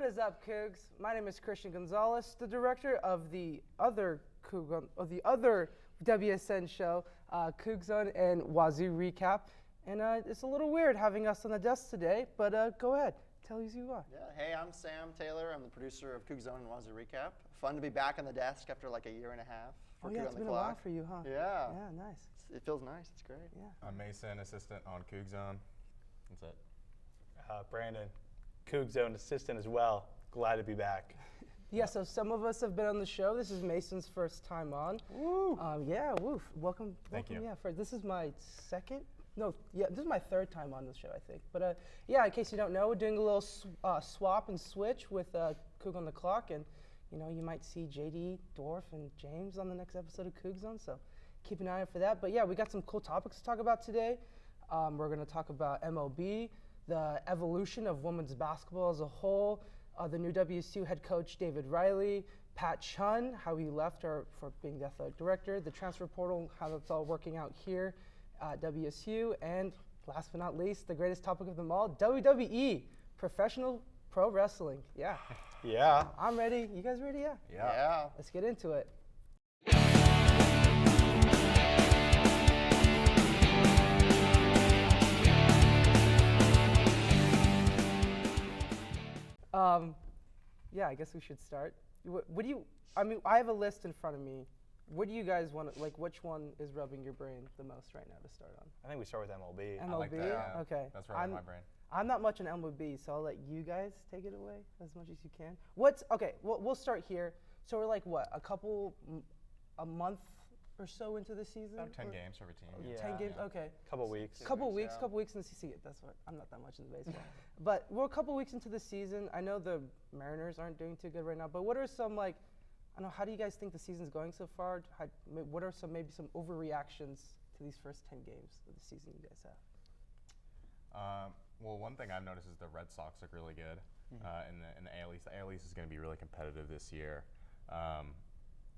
is up, Cougs? My name is Cristian Gonzalez, the director of the other WSN show, CougZone and Wazzu Recap. And it's a little weird having us on the desk today, but go ahead, tell us who you are. Yeah, hey, I'm Sam Taylor. I'm the producer of CougZone and Wazzu Recap. Fun to be back on the desk after like a year and a half. Oh yeah, it's been a while for you, huh? Yeah. Yeah, nice. It feels nice. It's great. Yeah. I'm Mason, assistant on CougZone. That's it. Brandon, CougZone assistant as well. Glad to be back. Yeah, so some of us have been on the show. This is Mason's first time on. Woo! Yeah, woof. Welcome. Thank you. Yeah, this is my this is my third time on the show, I think. But yeah, in case you don't know, we're doing a little swap and switch with Coug on the clock, and you might see JD, Dorf, and James on the next episode of CougZone. So keep an eye out for that. But yeah, we got some cool topics to talk about today. We're going to talk about MLB, the evolution of women's basketball as a whole, the new WSU head coach David Riley, Pat Chun, how he left for being the athletic director, the transfer portal, how that's all working out here at WSU, and last but not least, the greatest topic of them all, WWE, professional pro wrestling. Yeah. Yeah. I'm ready. You guys ready? Yeah. Yeah. Let's get into it. Yeah, I guess we should start. I have a list in front of me. What do you guys want to, which one is rubbing your brain the most right now to start on? I think we start with MLB. MLB? I like that, yeah. Okay. That's right in my brain. I'm not much on MLB, so I'll let you guys take it away as much as you can. We'll start here. So we're a month or so into the season? About 10 games for every team. Yeah. 10 games, Yeah. okay. Couple weeks. Couple weeks in the season. That's what, I'm not that much into baseball. But we're a couple weeks into the season. I know the Mariners aren't doing too good right now, but what are some how do you guys think the season's going so far? What are maybe some overreactions to these first 10 games of the season you guys have? Well, one thing I've noticed is the Red Sox look really good in the AL East. The AL East is going to be really competitive this year.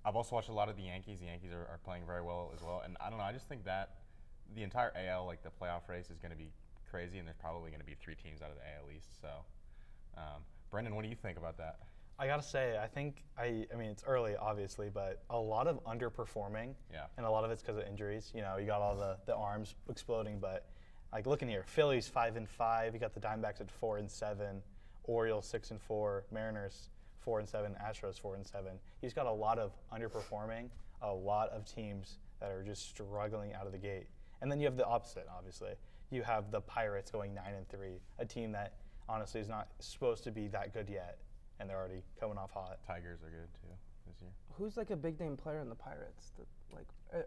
I've also watched a lot of the Yankees. The Yankees are playing very well as well. And I don't know, I just think that the entire AL, the playoff race is going to be crazy, and there's probably going to be 3 teams out of the AL East. So, Brendan, what do you think about that? I gotta say, I think mean it's early obviously, but a lot of underperforming. Yeah. And a lot of it's because of injuries. You got all the arms exploding, but looking here, Phillies 5-5. You got the Diamondbacks at 4-7, Orioles 6-4, Mariners 4-7, Astros 4-7. He's got a lot of underperforming, a lot of teams that are just struggling out of the gate. And then you have the opposite, obviously. You have the Pirates going 9-3, a team that honestly is not supposed to be that good yet, and they're already coming off hot. Tigers are good too this year. Who's a big name player in the Pirates?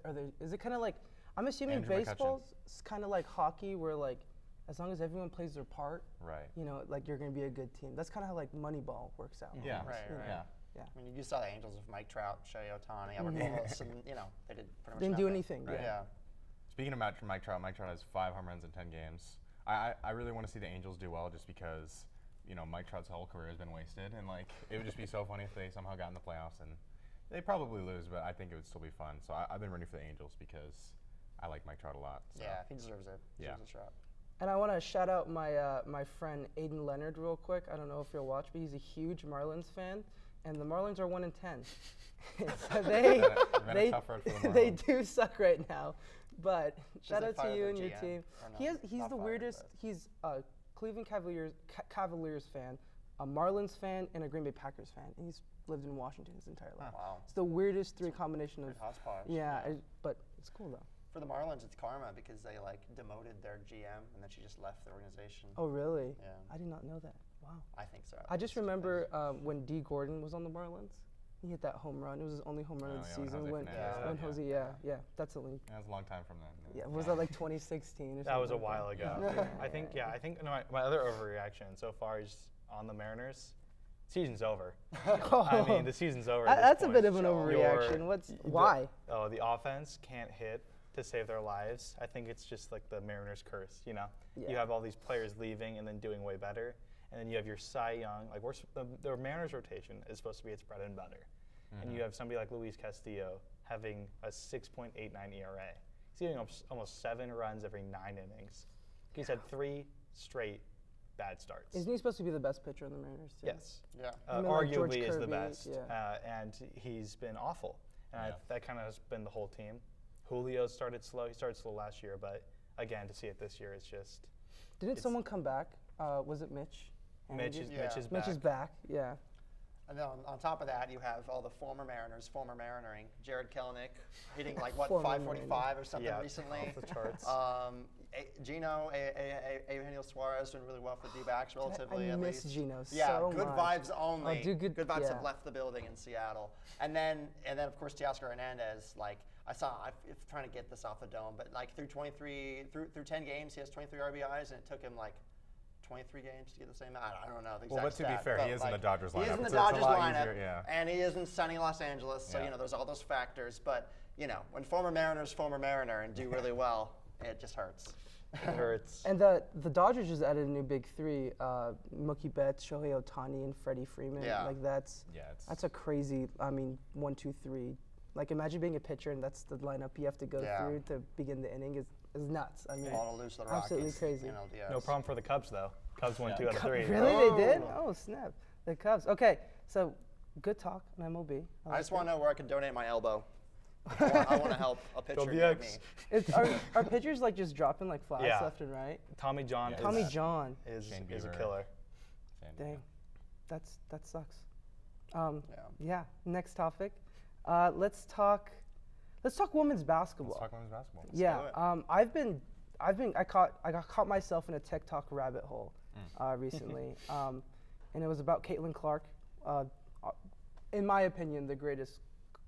Are they? Is it kind of I'm assuming Andrew baseball's kind of like hockey, where as long as everyone plays their part, right? You're going to be a good team. That's kind of how Moneyball works out. Yeah, Right. Yeah. I mean, you saw the Angels of Mike Trout, Shohei Ohtani, Albert Pujols, and they did pretty much Didn't nothing. do anything. Right. Yeah. Speaking of Mike Trout has 5 home runs in 10 games. I really want to see the Angels do well, just because Mike Trout's whole career has been wasted, and it would just be so funny if they somehow got in the playoffs, and they probably lose, but I think it would still be fun. So I've been rooting for the Angels because I like Mike Trout a lot. So. Yeah, he deserves it. Deserves a shot. And I want to shout out my friend Aiden Leonard real quick. I don't know if you'll watch, but he's a huge Marlins fan, and the Marlins are 1-10. So they do suck right now. But shout out to you and your team. He's the weirdest. He's a Cleveland Cavaliers fan, a Marlins fan, and a Green Bay Packers fan. And he's lived in Washington his entire life. Wow. It's the weirdest combination of. Hodgepodge. Yeah, but it's cool though. For the Marlins, it's karma because they demoted their GM and then she just left the organization. Oh really? Yeah. I did not know that. Wow. I think so. I just remember when D. Gordon was on the Marlins. He hit that home run. It was his only home run of the season. When Jose, that's a link. That was a long time from then. Yeah, was that 2016 or something? That was a while ago. I think my other overreaction so far is on the Mariners. Season's over. I mean, the season's over. That's a bit of an overreaction. Why? The offense can't hit to save their lives. I think it's just the Mariners curse. You have all these players leaving and then doing way better. And then you have your Cy Young. The Mariners rotation is supposed to be its bread and butter. Mm-hmm. And you have somebody like Luis Castillo having a 6.89 ERA. He's getting almost 7 runs every 9 innings. He's had 3 straight bad starts. Isn't he supposed to be the best pitcher in the Mariners too? Yes. Yeah. Him and, like, George Arguably is the Kirby, best, yeah. and he's been awful. And Yeah. that kind of has been the whole team. Julio started slow. He started slow last year, but again, to see it this year, it's just Didn't It's- someone come back? Was it Mitch? Mitch is, Yeah. Mitch is Mitch back. is back. Yeah. And then on top of that, you have all the former Mariners, former Marinering. Jared Kelenic hitting like what, Former 545 or something Yeah, recently. off the charts. Gino, Eugenio Suarez doing really well for D-backs relatively I at miss least. Gino Yeah, so good much. vibes only. Oh, dude, good- vibes yeah. have left the building in Seattle. And then of course Teoscar Hernandez, like I'm trying to get this off the dome, but like through 10 games, he has 23 RBIs, and it took him like 23 games to get the same. I don't know the exact Well, but to be stat, fair, but, he is in like, the Dodgers lineup. He is in the so it's a Dodgers lot lineup, easier, yeah. and he is in sunny Los Angeles. So Yeah. there's all those factors. But when former Mariners, former Mariner, and do really well, it just hurts. It hurts. And the Dodgers just added a new big three: Mookie Betts, Shohei Ohtani, and Freddie Freeman. Yeah. Like that's It's a crazy. I mean, 1, 2, 3. Like imagine being a pitcher and that's the lineup you have to go Yeah. through to begin the inning is nuts. I mean, All to lose to the Rockies. absolutely crazy. No problem for the Cubs, though. Cubs won 2 out of 3. Really, they did? Oh. Oh snap! The Cubs. Okay, so good talk on MLB. I just want to know where I can donate my elbow. I want to help a pitcher Go near BX. me. Are pitchers like just dropping like flies Yeah. left and right? Tommy John, Tommy John. is Shane a Bieber. killer. Dang, that sucks. Yeah. Yeah. Next topic. Let's talk women's basketball. Let's talk women's basketball. Yeah. do it. I got caught myself in a TikTok rabbit hole recently, and it was about Caitlin Clark. In my opinion, the greatest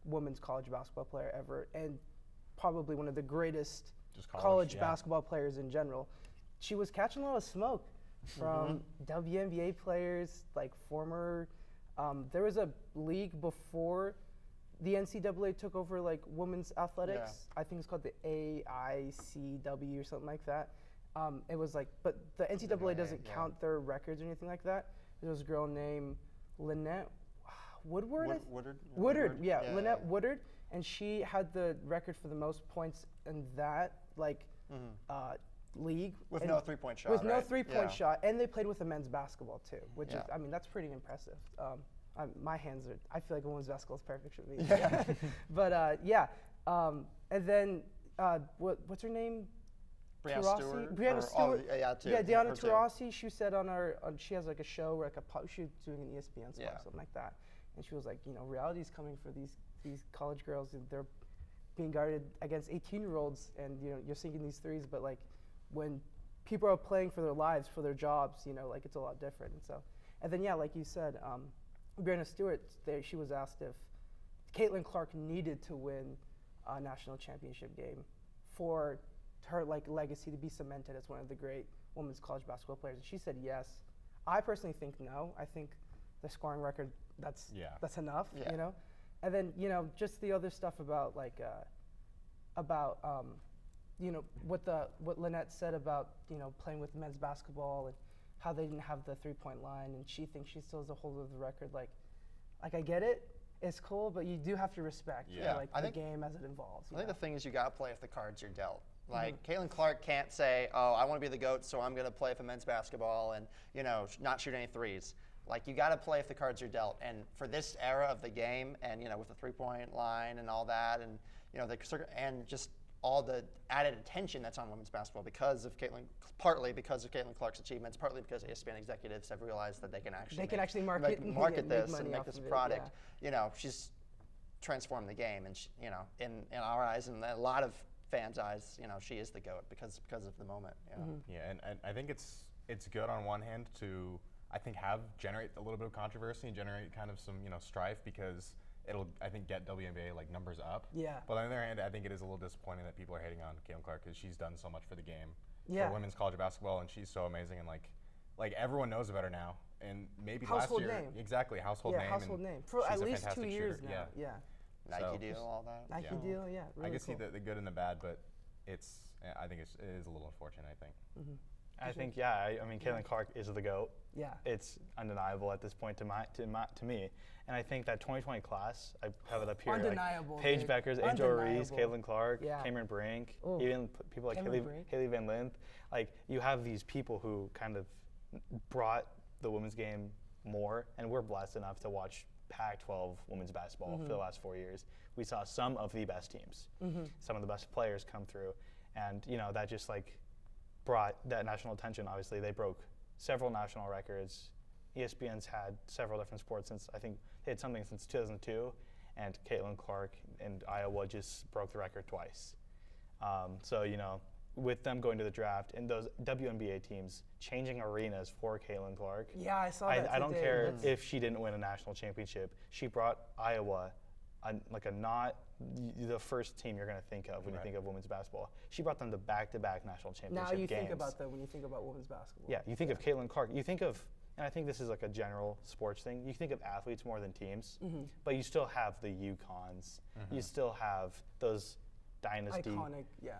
women's college basketball player ever, and probably one of the greatest Just college yeah. basketball players in general. She was catching a lot of smoke from WNBA players, like former. There was a league before the NCAA took over like women's athletics. I think it's called the AICW or something like that. It was like, but the NCAA doesn't yeah. count their records or anything like that. There was a girl named Lynette Woodward. Woodard? Yeah, Lynette Woodard, and she had the record for the most points in that league With and no three-point shot, With no right? three-point Yeah. shot, and they played with the men's basketball too, which is, Yeah. I mean, that's pretty impressive. My hands are, I feel like women's basketball is perfect for me. Yeah. But and then what's her name? Brianna Taurasi? Stewart? Brianna Or- Stewart. yeah, too. Yeah, Deanna Her too. Taurasi. She said on she has like a show, like she was doing an ESPN spot Yeah. or something like that, and she was like, reality's coming for these college girls, and they're being guarded against 18-year-olds, and you're sinking these threes, but like when people are playing for their lives, for their jobs, like it's a lot different. And then like you said, Brianna Stewart, she was asked if Caitlin Clark needed to win a national championship game for her like legacy to be cemented as one of the great women's college basketball players, and she said yes. I personally think no. I think the scoring record that's enough, Yeah. And then just the other stuff about like what Lynette said about playing with men's basketball and how they didn't have the 3-point line, and she thinks she still has a hold of the record. Like I get it, it's cool, but you do have to respect Yeah. like I the think- game as it evolves. I think the thing is you got to play if the cards you're dealt. Like Caitlin Clark can't say, "Oh, I want to be the GOAT, so I'm going to play for men's basketball and not shoot any threes." Like you got to play if the cards are dealt. And for this era of the game, and with the 3-point line and all that, and and just all the added attention that's on women's basketball partly because of Caitlin Clark's achievements, partly because ESPN executives have realized that they can actually market market make this money and make off this of it, product. She's transformed the game, and in our eyes and a lot of fans' eyes, she is the GOAT because of the moment. Yeah, and I think it's good on one hand to generate a little bit of controversy and generate kind of some strife, because it'll get WNBA like numbers up. Yeah. But on the other hand, I think it is a little disappointing that people are hating on Caitlin Clark because she's done so much for the game, Yeah. for women's college basketball, and she's so amazing, and like everyone knows about her now, and maybe Household last year name. exactly household name. household and name for she's at a least 2 fantastic years shooter. now. Yeah. Nike So- deal, all that. Nike Yeah. deal, yeah. Really I can cool. see the good and the bad, but I think it is a little unfortunate. I think. I think, I mean, Caitlin Clark is the GOAT. Yeah. It's undeniable at this point to me. And I think that 2020 class, I have it up here. Undeniable, Like Paige dude. Beckers, Angel Reese, Undeniable. Caitlin Clark, Yeah. Cameron Brink, Ooh. even people like Cameron Brink. Haley Van Lith. Like, you have these people who kind of brought the women's game more, and we're blessed enough to watch Pac-12 women's basketball for the last 4 years. We saw some of the best teams, some of the best players come through, and that just like brought that national attention. Obviously, they broke several national records. ESPN's had several different sports since, I think they had something since 2002, and Caitlin Clark and Iowa just broke the record twice. So, with them going to the draft and those WNBA teams changing arenas for Caitlin Clark. Yeah, I saw that I don't today. care if she didn't win a national championship. She brought Iowa, not the first team you're going to think of when you think of women's basketball. She brought them to back-to-back national championship Now you games. think about that when you think about women's basketball. Yeah, you think of Caitlin Clark. You think of, and I think this is like a general sports thing, you think of athletes more than teams, but you still have the UConns. You still have those dynasty. Iconic, yeah.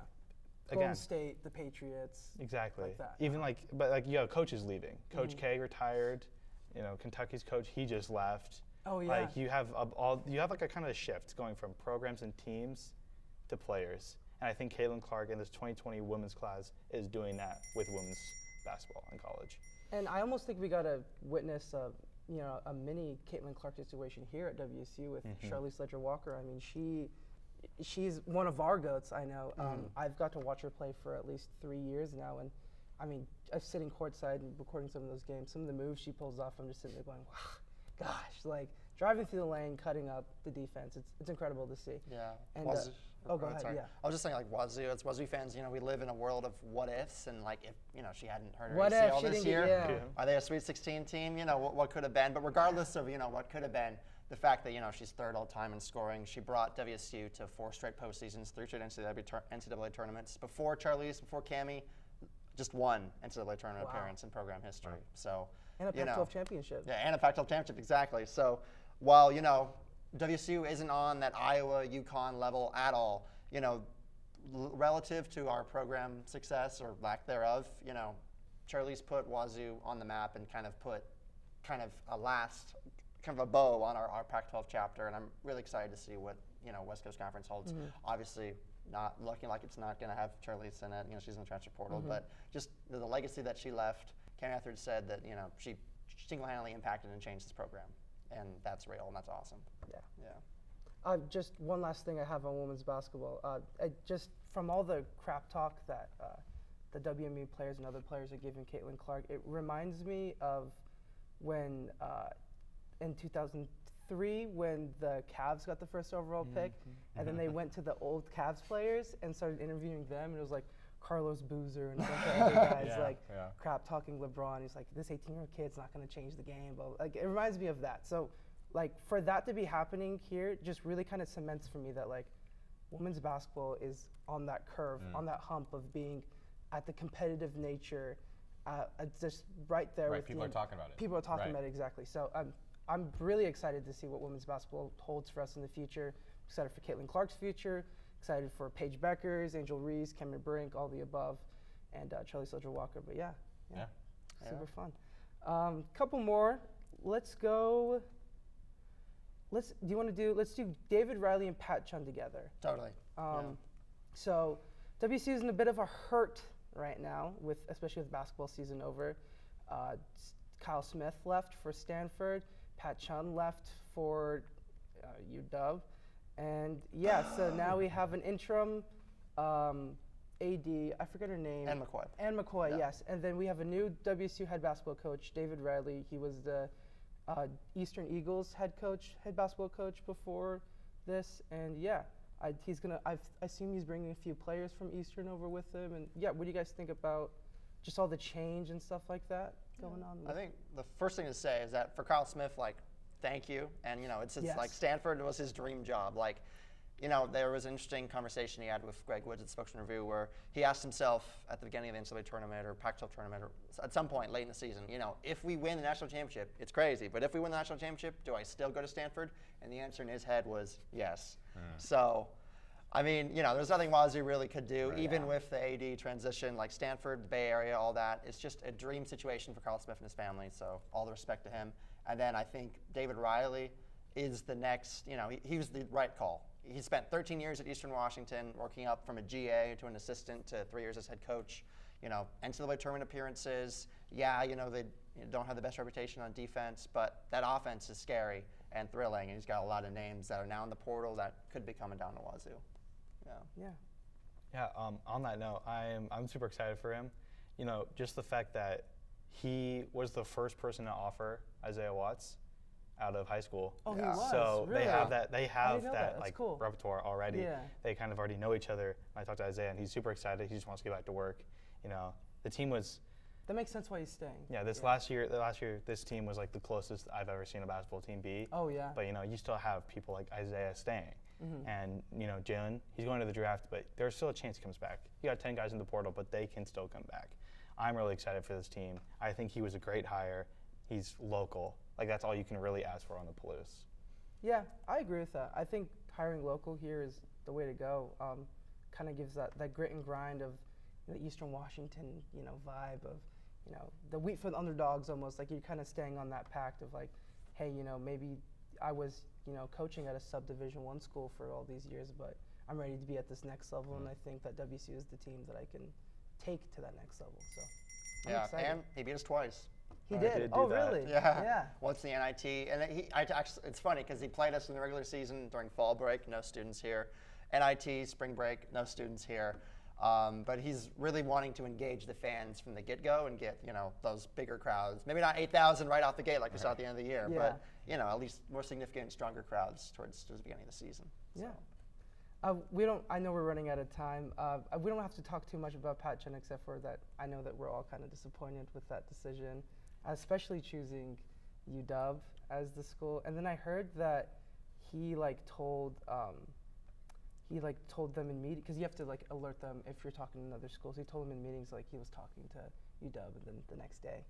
Again. Golden State, the Patriots. Exactly. Like that. Even coaches leaving. Coach K retired. Kentucky's coach, he just left. Oh yeah. Like you have like a kind of shift going from programs and teams to players. And I think Caitlin Clark in this 2020 women's class is doing that with women's basketball in college. And I almost think we got to witness a mini Caitlin Clark situation here at WSU with Charlize Ledger-Walker. I mean, she's one of our GOATs, I know. I've got to watch her play for at least 3 years now, and I mean, I'm sitting courtside and recording some of those games. Some of the moves she pulls off, I'm just sitting there going, wow, gosh, like driving through the lane, cutting up the defense. It's incredible to see. Yeah. And, Wazzu, go ahead, sorry. yeah. I was just saying, like, Wazzu, it's Wazzu fans, we live in a world of what ifs, and like if, she hadn't hurt her What if ACL she this didn't year, get- yeah. are they a Sweet 16 team? What could have been, but regardless of, what could have been, the fact that, she's third all time in scoring, she brought WSU to 4 straight postseasons, 3 straight NCAA tournaments. Before Charlize, before Cammie, just one NCAA tournament appearance in program history. So, And a Pac-12 championship. Yeah, and a Pac-12 championship, exactly. So while, WSU isn't on that Iowa, UConn level at all, relative to our program success or lack thereof, Charlize put Wazzu on the map and kind of put a bow on our Pac-12 chapter, and I'm really excited to see what West Coast Conference holds. Obviously, not looking like it's not going to have Charlize in it. She's in the transfer portal, but just the legacy that she left. Cam Etheridge said that she single-handedly impacted and changed this program, and that's real, and that's awesome. Yeah. Just one last thing I have on women's basketball. Just from all the crap talk that the WNBA players and other players are giving Caitlin Clark, it reminds me of when in 2003 when the Cavs got the first overall pick, and then they went to the old Cavs players and started interviewing them, and it was like Carlos Boozer and a bunch of other guys crap talking LeBron. He's like, this 18-year-old kid's not going to change the game. But like, it reminds me of that. So like for that to be happening here just really kind of cements for me that like women's basketball is on that curve, on that hump of being at the competitive nature, just right there. Right, with people are talking about it. People are talking about it, exactly. So I'm really excited to see what women's basketball holds for us in the future. Excited for Caitlin Clark's future. Excited for Paige Beckers, Angel Reese, Cameron Brink, all the above, and Charlize Ledger-Walker. But yeah, super fun. Couple more. Let's go. Let's do David Riley and Pat Chun together. Totally. So WSU is in a bit of a hurt right now, especially with basketball season over. Kyle Smith left for Stanford. Pat Chun left for UW. And so now we have an interim AD, I forget her name. Ann McCoy. Ann McCoy, yes. And then we have a new WSU head basketball coach, David Riley. He was the Eastern Eagles head basketball coach before this. And I assume he's bringing a few players from Eastern over with him. And what do you guys think about just all the change and stuff like that going on? I think the first thing to say is that for Kyle Smith, like, thank you. And, it's like Stanford was his dream job. Like, there was an interesting conversation he had with Greg Woods at Spokesman Review where he asked himself at the beginning of the NCAA tournament or Pac-12 tournament or at some point late in the season, if we win the national championship, it's crazy, but if we win the national championship, do I still go to Stanford? And the answer in his head was yes. So, I mean, there's nothing Wazzu really could do, even with the AD transition, like Stanford, the Bay Area, all that. It's just a dream situation for Carl Smith and his family, so all the respect to him. And then I think David Riley is the next, he was the right call. He spent 13 years at Eastern Washington, working up from a GA to an assistant to 3 years as head coach. NCAA tournament appearances, yeah, they don't have the best reputation on defense, but that offense is scary and thrilling, and he's got a lot of names that are now in the portal that could be coming down to Wazzu. Yeah. Yeah. On that note, I'm super excited for him. Just the fact that he was the first person to offer Isaiah Watts out of high school. Oh, he was. So really? they have that. They have didn't know that That's like cool. repertoire already. Yeah. They kind of already know each other. I talked to Isaiah, and he's super excited. He just wants to get back to work. The team was. That makes sense why he's staying. Yeah. Last year, this team was like the closest I've ever seen a basketball team be. Oh yeah. But you still have people like Isaiah staying, Mm-hmm. and Jalen, he's going to the draft, but there's still a chance he comes back. You got 10 guys in the portal, but they can still come back. I'm really excited for this team. I think he was a great hire. He's local. Like that's all you can really ask for on the Palouse. Yeah, I agree with that. I think hiring local here is the way to go. Kind of gives that grit and grind of the Eastern Washington, vibe of, the wheat for the underdogs almost. Like you're kind of staying on that pact of like, hey, maybe I was, coaching at a sub-Division I school for all these years, but I'm ready to be at this next level, and I think that WSU is the team that I can take to that next level. So I'm Yeah, excited. and he beat us twice. He did did. do Oh, that. really? Yeah. Yeah. Once the NIT, and it's funny because he played us in the regular season during fall break, no students here. NIT, spring break, no students here. But he's really wanting to engage the fans from the get-go and get, those bigger crowds. Maybe not 8,000 right off the gate like we saw at the end of the year, Yeah. but, at least more significant, stronger crowds towards the beginning of the season. Yeah. So. I know we're running out of time. We don't have to talk too much about Pat Chen except for that I know that we're all kind of disappointed with that decision, especially choosing UW as the school. And then I heard that he told them in meetings, because you have to alert them if you're talking to another school. So he told them in meetings he was talking to UW, and then the next day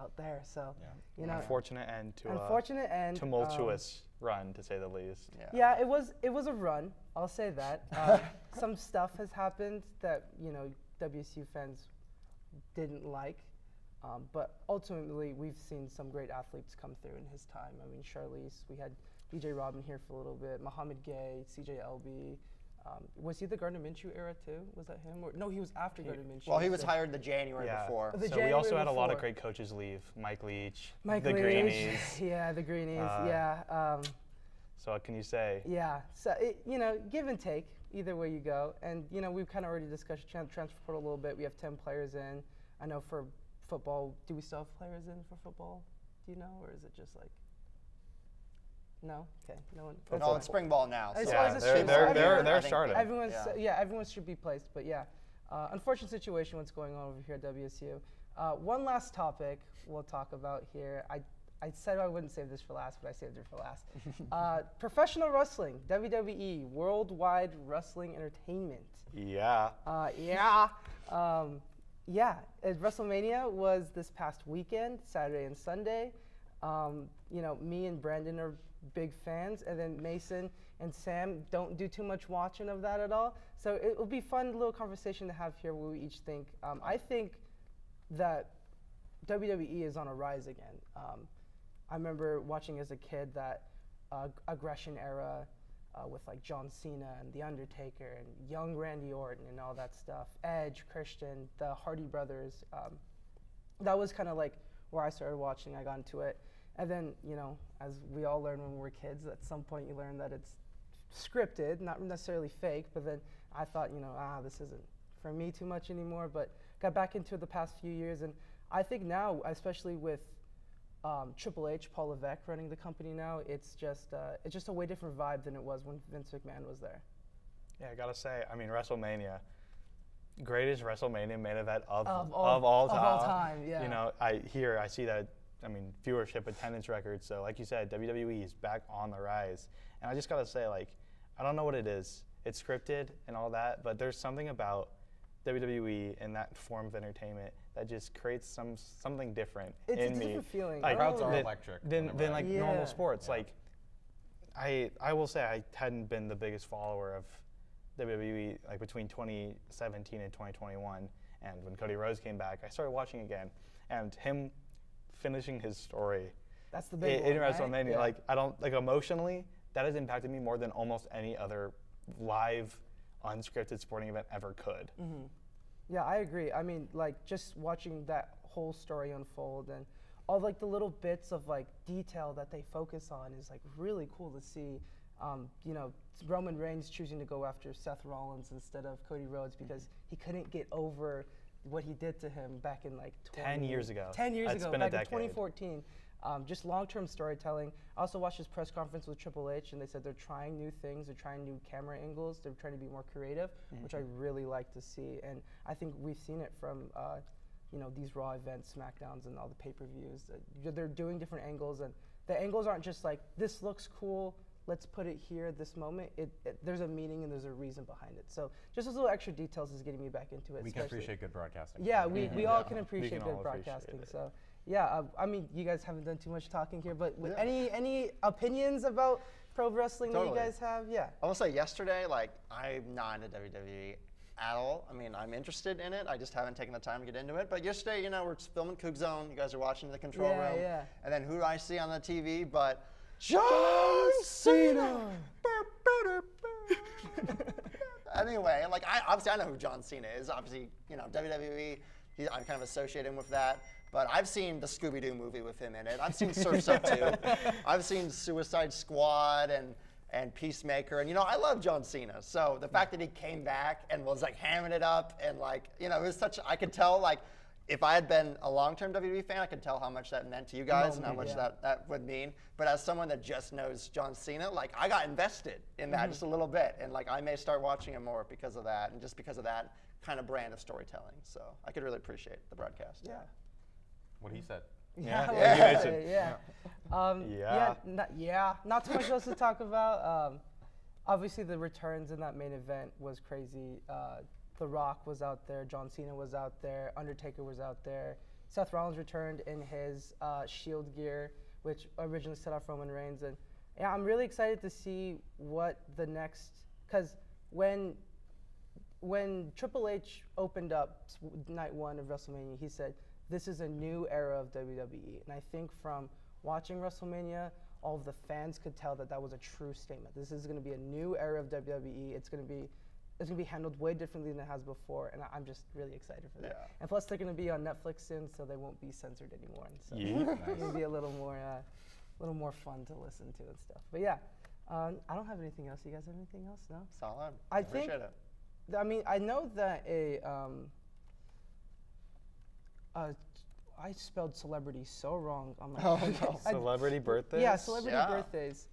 out there. So Unfortunate end to unfortunate and tumultuous run, to say the least. Yeah, it was a run. I'll say that. Some stuff has happened that WSU fans didn't like, but ultimately we've seen some great athletes come through in his time. I mean, Charlize, we had DJ Robin here for a little bit, Muhammad Gay, CJ Elby. Was he the Gardner Minshew era too? Was that him? Or no, he was after Gardner Minshew. Well, he was hired the January before. The So we also January had a lot of before. great coaches leave. Mike Leach, Mike the Leach. Greenies. Yeah, the Greenies. Yeah. So what can you say? Yeah, so give and take, either way you go. And we've kind of already discussed transfer portal a little bit. We have 10 players in. I know for football, do we still have players in for football? Do you know, or is it just no? Okay, no one. No, it's spring ball now. As so far as it's spring ball, they're I think starting. Everyone should be placed, but yeah, unfortunate situation what's going on over here at WSU. One last topic we'll talk about here. I said I wouldn't save this for last, but I saved it for last. Professional wrestling, WWE, Worldwide Wrestling Entertainment. Yeah. Wrestlemania was this past weekend, Saturday and Sunday. Me and Brandon are big fans, and then Mason and Sam don't do too much watching of that at all. So it will be fun little conversation to have here where we each think. I think that WWE is on a rise again. I remember watching as a kid that aggression era with John Cena and The Undertaker and young Randy Orton and all that stuff. Edge, Christian, the Hardy Brothers. That was kind of where I started watching. I got into it. And then, as we all learn when we were kids, at some point you learn that it's scripted, not necessarily fake, but then I thought, this isn't for me too much anymore, but got back into it the past few years. And I think now, especially with Triple H, Paul Levesque running the company now, it's just a way different vibe than it was when Vince McMahon was there. Yeah, I gotta say, WrestleMania, greatest WrestleMania main event of all all time. Of all time, yeah. I see that. Viewership, attendance records. So, like you said, WWE is back on the rise, and I just gotta say, I don't know what it is. It's scripted and all that, but there's something about WWE and that form of entertainment that just creates something different It's in a me. different feeling. Crowds are than- electric. than normal sports. Yeah. I will say I hadn't been the biggest follower of WWE between 2017 and 2021, and when Cody Rhodes came back, I started watching again, and him finishing his story That's the big in one, right? WrestleMania. Yeah. I don't emotionally, that has impacted me more than almost any other live unscripted sporting event ever could. Yeah, I agree. Just watching that whole story unfold, and all like the little bits of like detail that they focus on is like really cool to see. You know, Roman Reigns choosing to go after Seth Rollins instead of Cody Rhodes because he couldn't get over what he did to him back in like 10 years ago. 10 years It's ago, been a back in decade. 2014. Just long-term storytelling. I also watched his press conference with Triple H, and they said they're trying new things. They're trying new camera angles. They're trying to be more creative, which I really like to see. And I think we've seen it from, you know, these Raw events, SmackDowns, and all the pay-per-views. They're doing different angles, and the angles aren't just like, this looks cool, let's put it here at this moment. There's a meaning and there's a reason behind it. So just those little extra details is getting me back into it. We can especially- appreciate good broadcasting. Yeah, we all can appreciate can good all appreciate broadcasting. it. So yeah, I mean, you guys haven't done too much talking here, but any opinions about pro wrestling that Totally. you guys have? Yeah. I will say yesterday, like, I'm not into WWE at all. I mean, I'm interested in it. I just haven't taken the time to get into it. But yesterday, you know, we're filming CougZone. You guys are watching the control Yeah, room. yeah. And then who do I see on the TV but John Cena. Anyway, like, obviously I know who John Cena is. Obviously, you know, WWE, I'm kind of associating him with that. But I've seen the Scooby-Doo movie with him in it. I've seen Surf's Up 2. I've seen Suicide Squad and Peacemaker. And, you know, I love John Cena. So the fact that he came back and was, like, hamming it up and, like, you know, it was such, I could tell, like, if I had been a long-term WWE fan, I could tell how much that meant to you guys and how much that would mean. But as someone that just knows John Cena, like, I got invested in that just a little bit. And, like, I may start watching him more because of that and just because of that kind of brand of storytelling. So I could really appreciate the broadcast. Yeah. What he said. Yeah, I yeah, like you that. mentioned- Yeah. Not too much else to talk about. Obviously, the returns in that main event was crazy. The Rock was out there. John Cena was out there. Undertaker was out there. Seth Rollins returned in his Shield gear, which originally set off Roman Reigns. And yeah, I'm really excited to see what the next, because when Triple H opened up night one of WrestleMania, he said, this is a new era of WWE. And I think from watching WrestleMania, all of the fans could tell that that was a true statement. This is going to be a new era of WWE. It's going to be handled way differently than it has before, and I'm just really excited for that. Yeah. And plus, they're going to be on Netflix soon, so they won't be censored anymore. And so Yeah. it'll be a little more fun to listen to and stuff. But yeah, I don't have anything else. You guys have anything else? No. Solid. I Appreciate think- it. I mean, I know that I spelled celebrity so wrong on my. Oh, no. Celebrity birthdays? Yeah, celebrity Yeah. birthdays.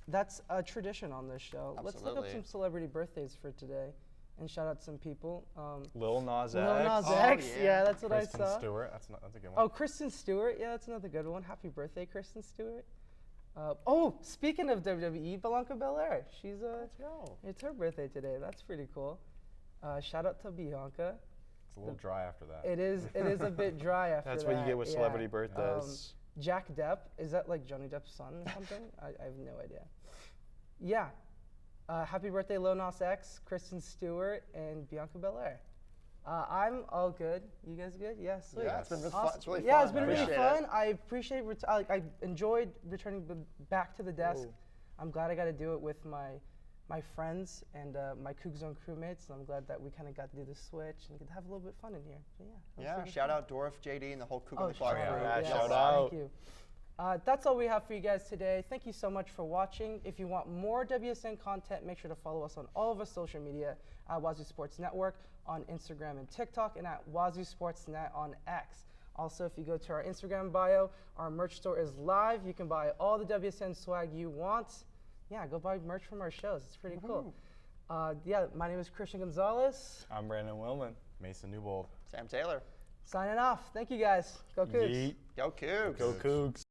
That's a tradition on this show. Let's look up Absolutely. some celebrity birthdays for today, and shout out some people. Lil Nas X. Lil Nas Oh, X, yeah. yeah, that's what Kristen I saw. Stewart. That's a good one. Oh, Kristen Stewart, yeah, that's another good one. Happy birthday, Kristen Stewart. Speaking of WWE, Bianca Belair. Let's go. It's her birthday today. That's pretty cool. Shout out to Bianca. It's a little dry after that. It is a bit dry after That's that. what you get with yeah. celebrity birthdays. Jack Depp, is that like Johnny Depp's son or something? I have no idea. Yeah. Happy birthday, Lil Nas X, Kristen Stewart, and Bianca Belair. I'm all good. You guys good? Yeah, sweet. Yeah, it's been really fun. Awesome. It's really yeah, fun. it's been I really appreciate fun. it. I appreciate I enjoyed returning back to the desk. Whoa. I'm glad I got to do it with my friends and my CougZone crewmates. And I'm glad that we kind of got to do the switch and get to have a little bit of fun in here. So yeah. Yeah, shout out Dorf, JD, and the whole Coug on the Clock shout crew. out. Yeah, shout out. Thank you. That's all we have for you guys today. Thank you so much for watching. If you want more WSN content, make sure to follow us on all of our social media at Wazzu Sports Network on Instagram and TikTok, and at Wazzu Sports Net on X. Also, if you go to our Instagram bio, our merch store is live. You can buy all the WSN swag you want. Yeah, go buy merch from our shows. It's pretty cool. Yeah, my name is Cristian Gonzalez. I'm Brandon Willman. Mason Newbould. Sam Taylor. Signing off. Thank you guys. Go Cougs. Yeet. Go Cougs. Go Cougs.